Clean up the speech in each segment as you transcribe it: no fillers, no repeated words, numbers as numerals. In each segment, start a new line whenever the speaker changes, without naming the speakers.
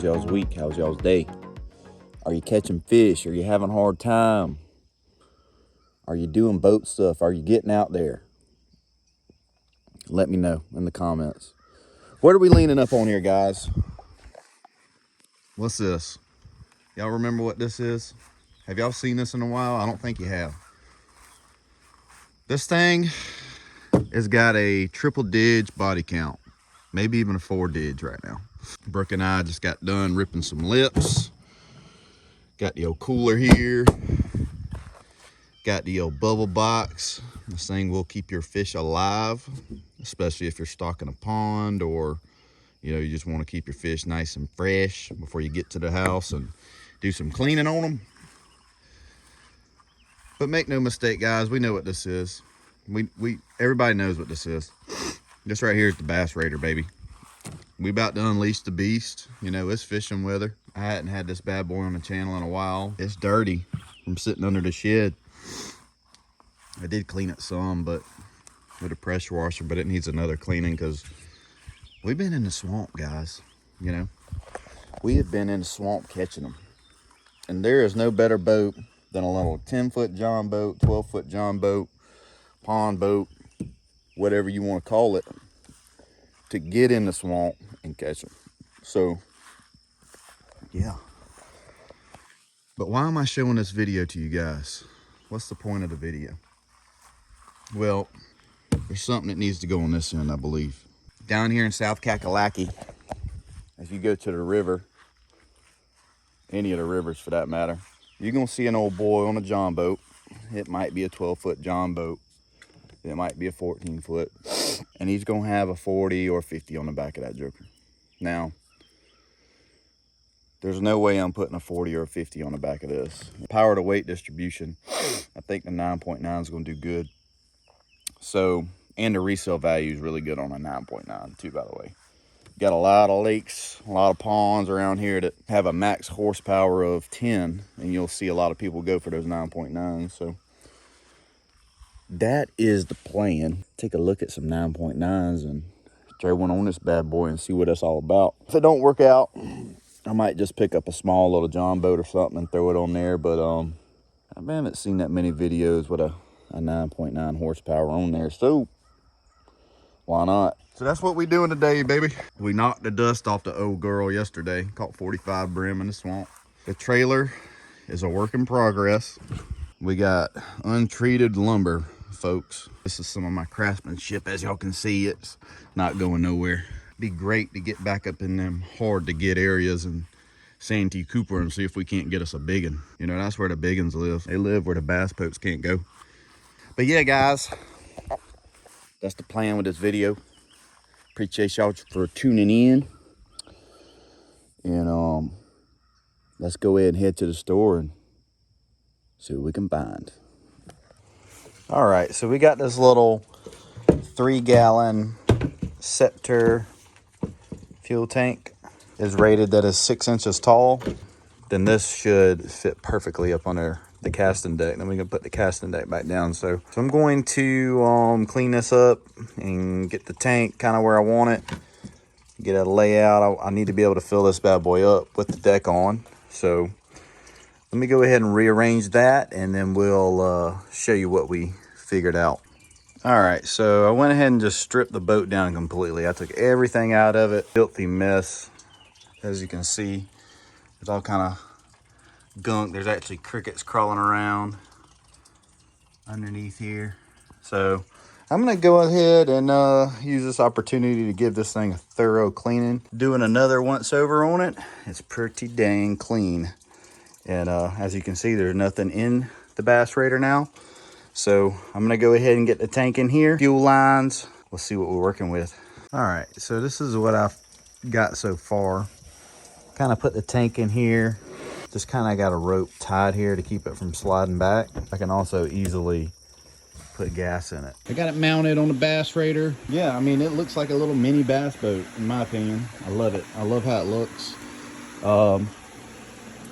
How's y'all's week? How's y'all's day? Are you catching fish? Are you having a hard time? Are you doing boat stuff? Are you getting out there? Let me know in the comments. What are we leaning up on here, guys? What's this? Y'all remember what this is? Have y'all seen this in a while? I don't think you have. This thing has got a triple dig body count. Maybe even a 4 dig right now. Brooke and I just got done ripping some lips. Got the old cooler here. Got the old bubble box. This thing will keep your fish alive, especially if you're stocking a pond or you just want to keep your fish nice and fresh before you get to the house and do some cleaning on them. But make no mistake, guys, we know what this is. Everybody knows what this is. This right here is the Bass Raider, baby. We about to unleash the beast. It's fishing weather. I hadn't had this bad boy on the channel in a while. It's dirty from sitting under the shed. I did clean it some, but with a pressure washer, but it needs another cleaning because we've been in the swamp, guys. We have been in the swamp catching them. And there is no better boat than a little 10-foot John boat, 12-foot John boat, pond boat, whatever you want to call it, to get in the swamp and catch them. So, yeah. But why am I showing this video to you guys? What's the point of the video? Well, there's something that needs to go on this end, I believe. Down here in South Kakalaki, as you go to the river, any of the rivers for that matter, you're going to see an old boy on a John boat. It might be a 12-foot John boat. It might be a 14-foot. And he's going to have a 40 or 50 on the back of that joker. Now, there's no way I'm putting a 40 or a 50 on the back of this. Power to weight distribution, I think the 9.9 is going to do good. So, and the resale value is really good on a 9.9 too, by the way. Got a lot of lakes, a lot of ponds around here that have a max horsepower of 10, and you'll see a lot of people go for those 9.9s. So that is the plan. Take a look at some 9.9s and throw one on this bad boy and see what it's all about. If it don't work out, I might just pick up a small little John boat or something and throw it on there. But I haven't seen that many videos with a 9.9 horsepower on there, so why not? So that's what we doing today, baby. We knocked the dust off the old girl yesterday. Caught 45 brim in the swamp. The trailer is a work in progress. We got untreated lumber, folks. This is some of my craftsmanship. As y'all can see, it's not going nowhere. Be great to get back up in them hard to get areas and Santee Cooper and see if we can't get us a biggin. That's where the biggins live. They live where the bass boats can't go. But yeah, guys, that's the plan with this video. Appreciate y'all for tuning in. And let's go ahead and head to the store and see what we can find. All right, so we got this little 3-gallon Scepter fuel tank. Is rated that is 6 inches tall. Then this should fit perfectly up under the casting deck. Then we can put the casting deck back down. So I'm going to clean this up and get the tank kind of where I want it. Get a layout. I need to be able to fill this bad boy up with the deck on. So let me go ahead and rearrange that, and then we'll show you what we figured out. All right, so I went ahead and just stripped the boat down completely. I took everything out of it. Filthy mess. As you can see, it's all kind of gunk. There's actually crickets crawling around underneath here. So I'm gonna go ahead and use this opportunity to give this thing a thorough cleaning. Doing another once over on it. It's pretty dang clean. And as you can see, there's nothing in the Bass Raider now. So I'm gonna go ahead and get the tank in here. Fuel lines, we'll see what we're working with. All right, so this is what I've got so far. Kind of put the tank in here. Just kind of got a rope tied here to keep it from sliding back. I can also easily put gas in it. I got it mounted on the Bass Raider. Yeah, I mean, it looks like a little mini bass boat, in my opinion. I love it. I love how it looks.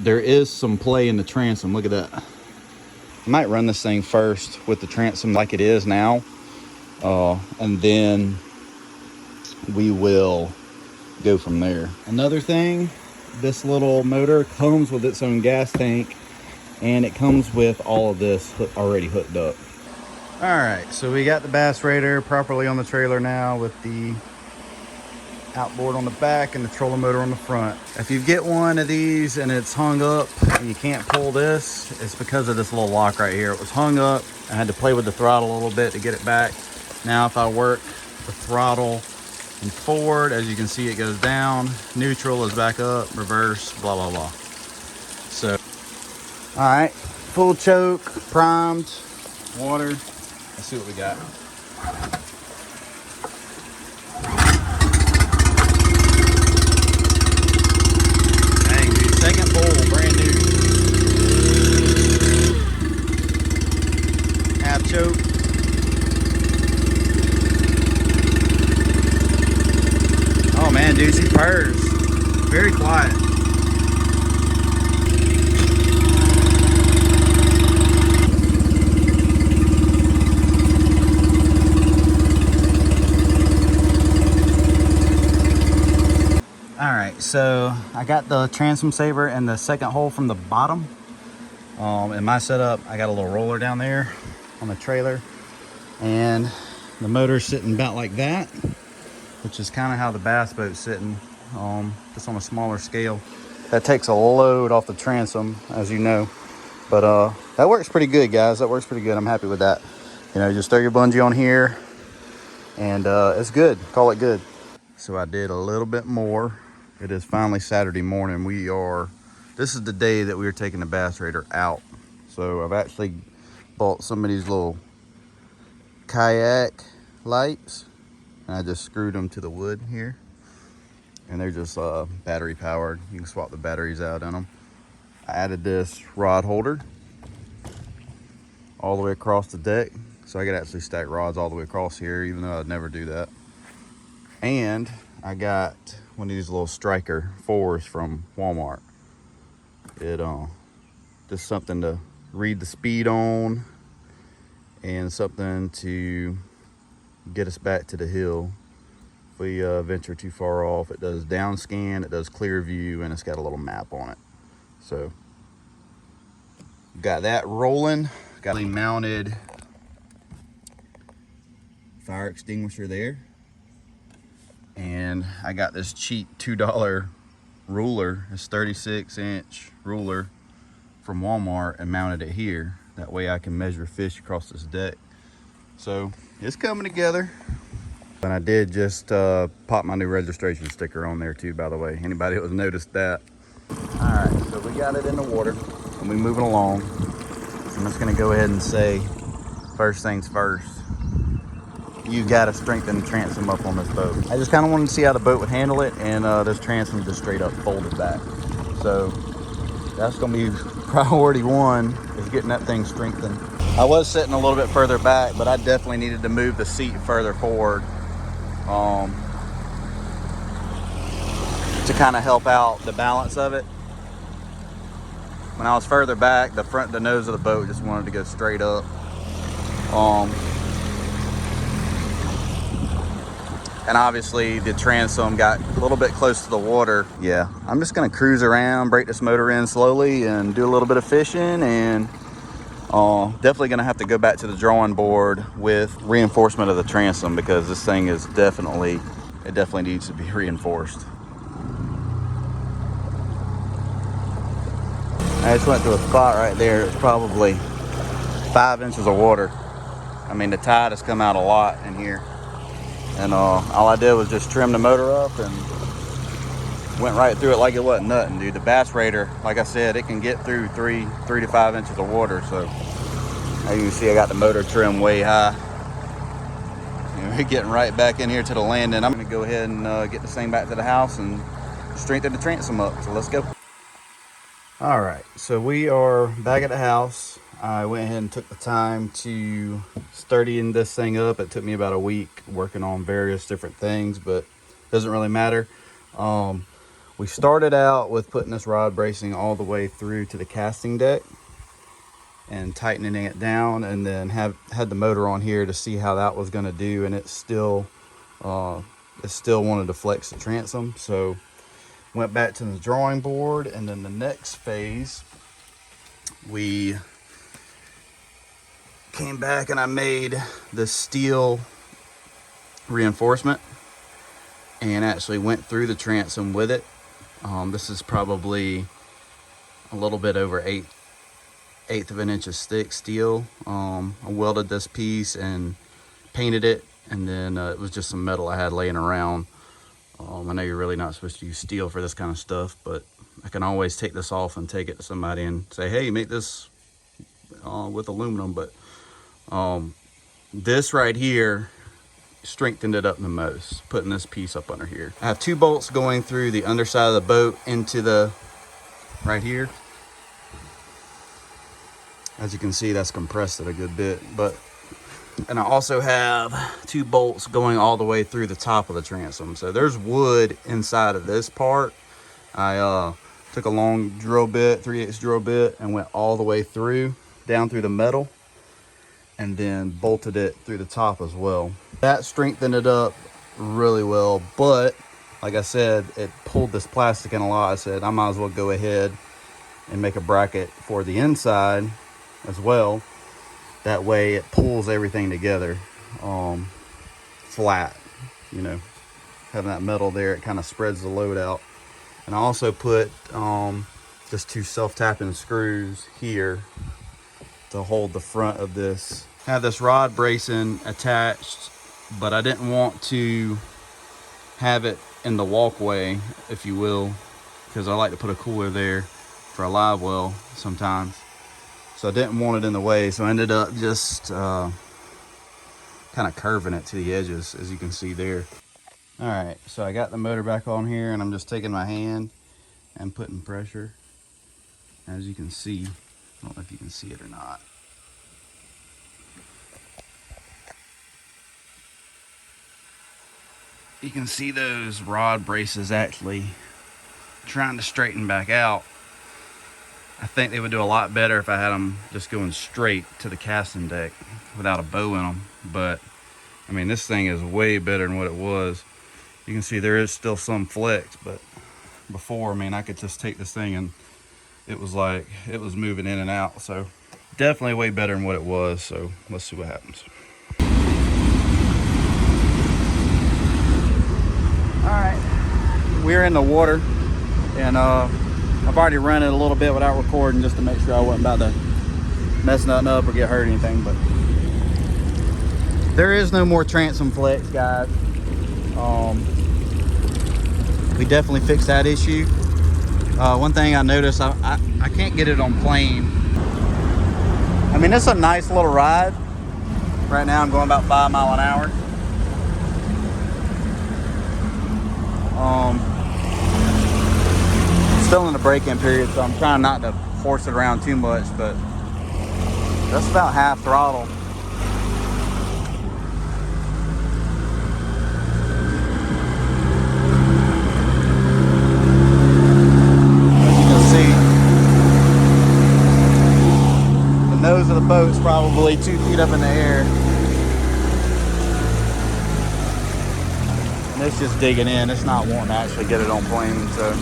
There is some play in the transom. Look at that. I might run this thing first with the transom like it is now. And then we will go from there. Another thing this little motor comes with its own gas tank, and it comes with all of this already hooked up. All right, so we got the Bass Raider properly on the trailer now with the outboard on the back and the trolling motor on the front. If you get one of these and it's hung up and you can't pull this, it's because of this little lock right here. It was hung up. I had to play with the throttle a little bit to get it back. Now if I work the throttle and forward, as you can see, it goes down, neutral is back up, reverse, blah blah blah. So all right, full choke, primed, water. Let's see what we got. Dang, dude, second bowl, brand new. Half choke. Oh man, dude, she purrs. Very quiet. All right, so I got the transom saver in the second hole from the bottom. In my setup, I got a little roller down there on the trailer, and the motor's sitting about like that, which is kind of how the bass boat's sitting, just on a smaller scale. That takes a load off the transom, as you know, but that works pretty good, guys. That works pretty good. I'm happy with that. You know, just throw your bungee on here, and it's good. Call it good. So I did a little bit more. It is finally Saturday morning. This is the day that we are taking the Bass Raider out. So I've actually bought some of these little kayak lights, and I just screwed them to the wood here. And they're just battery powered. You can swap the batteries out in them. I added this rod holder all the way across the deck, so I could actually stack rods all the way across here, even though I'd never do that. And I got one of these little striker 4s from Walmart. It just something to read the speed on, and something to get us back to the hill if we venture too far off. It does down scan, it does clear view, and it's got a little map on it. So got that rolling. Got a mounted fire extinguisher there. And I got this cheap $2 ruler, this 36-inch ruler from Walmart, and mounted it here. That way I can measure fish across this deck. So it's coming together. And I did just pop my new registration sticker on there too, by the way. Anybody who's noticed that. All right, so we got it in the water and we're moving along. So I'm just gonna go ahead and say, first things first, you got to strengthen the transom up on this boat. I just kind of wanted to see how the boat would handle it, and this transom just straight up folded back. So that's going to be priority one, is getting that thing strengthened. I was sitting a little bit further back, but I definitely needed to move the seat further forward to kind of help out the balance of it. When I was further back, the nose of the boat just wanted to go straight up. And obviously the transom got a little bit close to the water. Yeah, I'm just gonna cruise around, break this motor in slowly, and do a little bit of fishing, and definitely gonna have to go back to the drawing board with reinforcement of the transom, because this thing is definitely needs to be reinforced. I just went to a spot right there. It's probably 5 inches of water. I mean, the tide has come out a lot in here. And all I did was just trim the motor up and went right through it like it wasn't nothing, dude. The Bass Raider, like I said, it can get through 3 to 5 inches of water. So as you can see, I got the motor trimmed way high. And we're getting right back in here to the landing. I'm gonna go ahead and get this thing back to the house and strengthen the transom up. So let's go. All right, so we are back at the house. I went ahead and took the time to sturdying this thing up. It took me about a week working on various different things, but it doesn't really matter. We started out with putting this rod bracing all the way through to the casting deck and tightening it down, and then had the motor on here to see how that was going to do, and it still wanted to flex the transom. So went back to the drawing board, and then the next phase, we came back and I made the steel reinforcement and actually went through the transom with it. This is probably a little bit over eighth of an inch of thick steel. I welded this piece and painted it, and then it was just some metal I had laying around. I know you're really not supposed to use steel for this kind of stuff, but I can always take this off and take it to somebody and say, hey, make this with aluminum. But this right here strengthened it up the most, putting this piece up under here. I have 2 bolts going through the underside of the boat into the right here. As you can see, that's compressed it a good bit. And I also have 2 bolts going all the way through the top of the transom. So there's wood inside of this part. I took a long drill bit, 3/8 drill bit, and went all the way through, down through the metal, and then bolted it through the top as well. That strengthened it up really well, but like I said, it pulled this plastic in a lot. I said I might as well go ahead and make a bracket for the inside as well. That way it pulls everything together flat, you know, having that metal there, it kind of spreads the load out. And I also put just 2 self-tapping screws here to hold the front of this. I have this rod bracing attached, but I didn't want to have it in the walkway, if you will, because I like to put a cooler there for a live well sometimes. So I didn't want it in the way, so I ended up just kind of curving it to the edges, as you can see there. All right, so I got the motor back on here, and I'm just taking my hand and putting pressure. As you can see, I don't know if you can see it or not. You can see those rod braces actually trying to straighten back out. I think they would do a lot better if I had them just going straight to the casting deck without a bow in them. But I mean, this thing is way better than what it was. You can see there is still some flex, but before, I mean, I could just take this thing and it was like it was moving in and out. So definitely way better than what it was. So let's see what happens. All right, we're in the water, and I've already run it a little bit without recording just to make sure I wasn't about to mess nothing up or get hurt or anything. But there is no more transom flex, guys. We definitely fixed that issue. One thing I noticed, I can't get it on plane. I mean, it's a nice little ride. Right now I'm going about 5 miles an hour. Still in the break-in period, so I'm trying not to force it around too much, but that's about half throttle. As you can see, the nose of the boat's probably 2 feet up in the air. And it's just digging in. It's not wanting to actually get it on plane, so.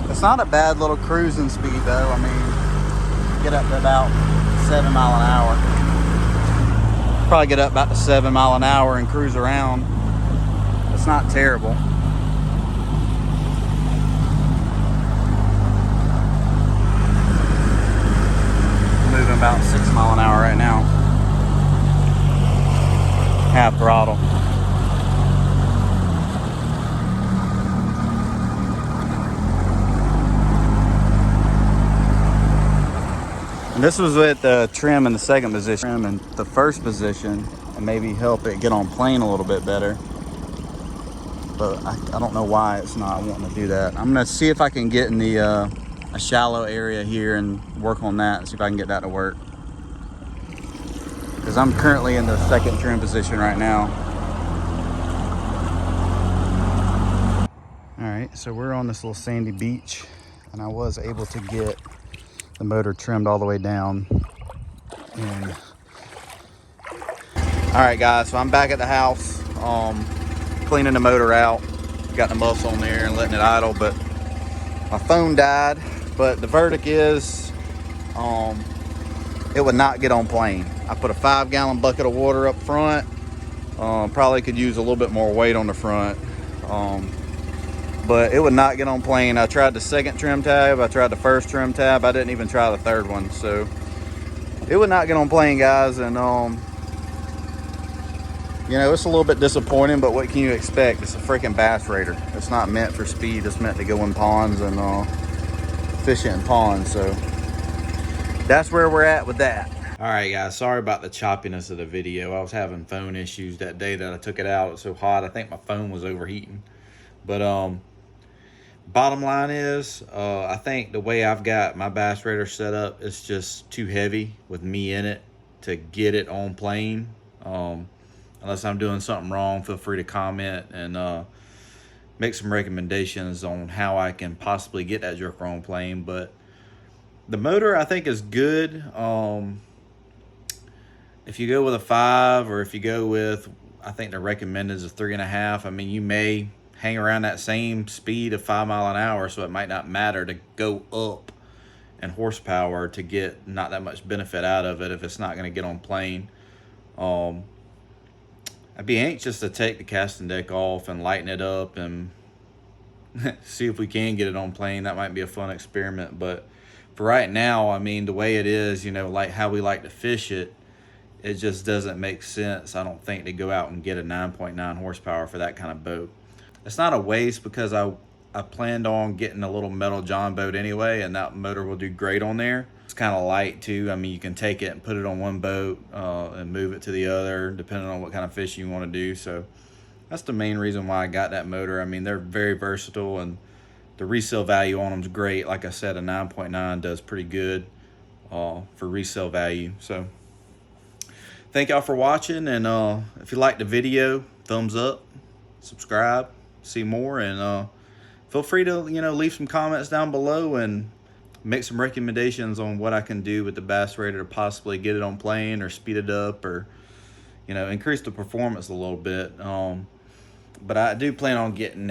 It's not a bad little cruising speed though. I mean, get up to about 7 miles an hour. Probably get up about to 7 miles an hour and cruise around. It's not terrible. Moving about 6 miles an hour right now. Half throttle. And this was with the trim in the second position, trim in the first position, and maybe help it get on plane a little bit better. But I don't know why it's not wanting to do that. I'm gonna see if I can get in the a shallow area here and work on that and see if I can get that to work. Because I'm currently in the second trim position right now. All right, so we're on this little sandy beach, and I was able to get the motor trimmed all the way down. And all right, guys, so I'm back at the house. cleaning the motor out, got the muffs on there and letting it idle, but my phone died. But the verdict is, it would not get on plane. I put a 5-gallon bucket of water up front. Probably could use a little bit more weight on the front. But it would not get on plane. I tried the second trim tab. I tried the first trim tab. I didn't even try the third one. So it would not get on plane, guys. And, you know, it's a little bit disappointing, but what can you expect? It's a freaking bass raider. It's not meant for speed. It's meant to go in ponds and fish it in ponds. So that's where we're at with that. All right, guys, sorry about the choppiness of the video. I was having phone issues that day that I took it out. It was so hot, I think my phone was overheating. But bottom line is, I think the way I've got my bass raider set up is just too heavy with me in it to get it on plane. Unless I'm doing something wrong, feel free to comment and make some recommendations on how I can possibly get that jerker on plane. But the motor, I think, is good. If you go with a 5, or if you go with, I think the recommended is a 3.5. I mean, you may hang around that same speed of 5 miles an hour, so it might not matter to go up in horsepower to get not that much benefit out of it if it's not going to get on plane. I'd be anxious to take the casting deck off and lighten it up and see if we can get it on plane. That might be a fun experiment. But for right now, I mean, the way it is, you know, like how we like to fish it, it just doesn't make sense, I don't think, to go out and get a 9.9 horsepower for that kind of boat. It's not a waste because I planned on getting a little metal John boat anyway, and that motor will do great on there. It's kind of light too. I mean, you can take it and put it on one boat and move it to the other, depending on what kind of fishing you want to do. So that's the main reason why I got that motor. I mean, they're very versatile, and the resale value on them is great. Like I said, a 9.9 does pretty good for resale value. So thank y'all for watching, and if you liked the video, thumbs up, subscribe, see more, and feel free to, you know, leave some comments down below and make some recommendations on what I can do with the bass raider to possibly get it on plane or speed it up, or, you know, increase the performance a little bit. But I do plan on getting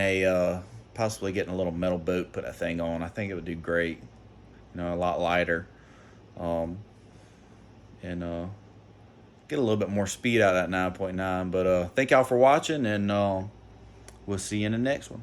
possibly getting a little metal boat, put that thing on. I think it would do great, you know, a lot lighter, and get a little bit more speed out of that 9.9. But thank y'all for watching, and we'll see you in the next one.